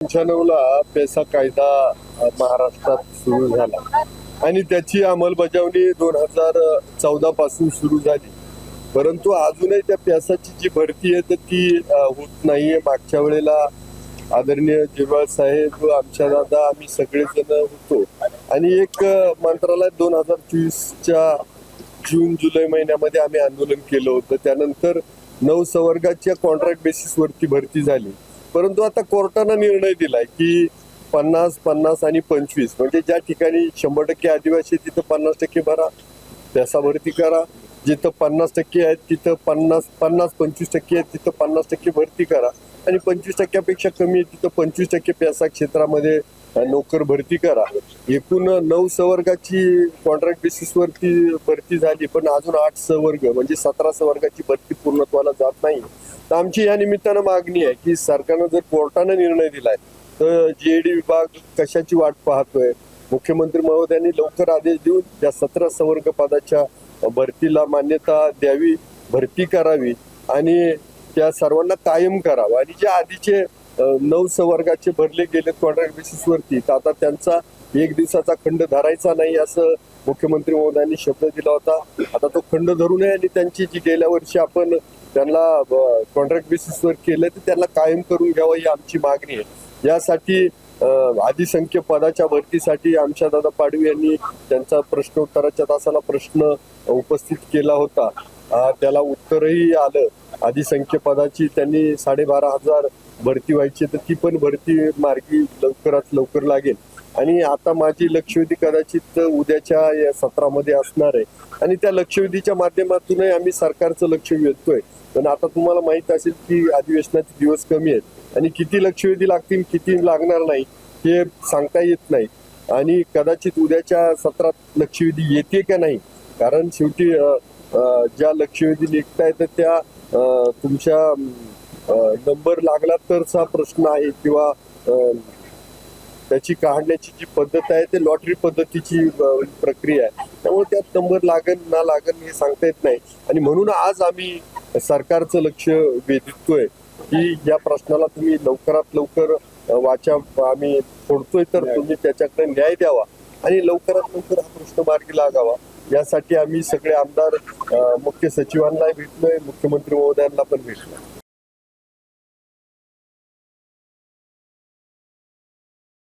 95ला PESA कायदा महाराष्ट्रात सुरू झाला आणि त्याची अंमलबजावणी 2014 पासून सुरू झाली. परंतु अजूनही त्या पेसाची जी भरती आहे तर ती होत नाहीये. मागच्या वेळेला आदरणीय जिरवाळ साहेब, आमच्या दादा, आम्ही सगळेजण होतो आणि एक मंत्रालय 2024च्या जून जुलै महिन्यामध्ये आम्ही आंदोलन केलं होतं. त्यानंतर 9 संवर्गाच्या कॉन्ट्रॅक्ट बेसिसवरती भरती झाली. परंतु आता कोर्टानं निर्णय दिलाय की 50-50 आणि 25 म्हणजे ज्या ठिकाणी 100% आदिवासी तिथं 50% भरा, पेसा भरती करा. जिथं 50% आहेत तिथं 50-25% आहेत तिथं 50% भरती करा आणि 25%पेक्षा कमी आहे तिथं 25% पेसा क्षेत्रामध्ये नोकर भरती करा. एकूण 9 संवर्गाची कॉन्ट्रॅक्ट बेसिसवरती भरती झाली, पण अजून 8 संवर्ग म्हणजे 17 संवर्गाची भरती पूर्णत्वाला जात नाही. तर आमची या निमित्तानं मागणी आहे की सरकारनं जर कोर्टानं निर्णय दिलाय तर जीएडी विभाग कशाची वाट पाहतोय. मुख्यमंत्री महोदयांनी लवकर आदेश देऊन त्या 17 संवर्ग पदाच्या भरतीला मान्यता द्यावी, भरती करावी आणि त्या सर्वांना कायम करावं. आणि जे आधीचे 9 संवर्गाचे भरले गेले कॉन्ट्रॅक्ट बेसिसवरती, तर आता त्यांचा 1 दिवसाचा खंड धरायचा नाही असं मुख्यमंत्री महोदयांनी शब्द दिला होता. आता तो खंड धरू नये आणि त्यांची जी गेल्या वर्षी आपण त्यांना कॉन्ट्रॅक्ट बेसिसवर केलं तर त्यांना कायम करून घ्यावं ही आमची मागणी आहे. यासाठी अधिसंख्य पदाच्या भरतीसाठी आमच्या दादा पाडवी यांनी त्यांचा प्रश्नोत्तराच्या तासाला प्रश्न उपस्थित केला होता. त्याला उत्तरही आलं. अधिसंख्य पदाची त्यांनी 12,500 भरती व्हायची, तर ती पण भरती मार्गी लवकरात लवकर लागेल. आणि आता माझी लक्षवेधी कदाचित उद्याच्या या सत्रामध्ये असणार आहे आणि त्या लक्षवेधीच्या माध्यमातूनही आम्ही सरकारचं लक्ष वेधतोय. पण आता तुम्हाला माहित असेल की अधिवेशनाचे दिवस कमी आहेत आणि किती लक्षवेधी लागतील किती लागणार नाही हे सांगता येत नाही. आणि कदाचित उद्याच्या सत्रात लक्षवेधी येते का नाही, कारण शेवटी ज्या लक्षवेधी निघतायत त्या तुमच्या नंबर लागला तरचा प्रश्न आहे किंवा त्याची काढण्याची जी पद्धत आहे ते लॉटरी पद्धतीची प्रक्रिया आहे. त्यामुळे त्यात नंबर लागन ना लागन हे सांगता येत नाही. आणि म्हणून आज आम्ही सरकारचं लक्ष वेधतोय की या प्रश्नाला तुम्ही लवकरात लवकर वाचा आम्ही फोडतोय तर तुम्ही त्याच्याकडे न्याय द्यावा आणि लवकरात लवकर हा प्रश्न मार्गी लागावा. यासाठी आम्ही सगळे आमदार मुख्य सचिवांना भेटलोय, मुख्यमंत्री महोदयांना पण भेटलोय.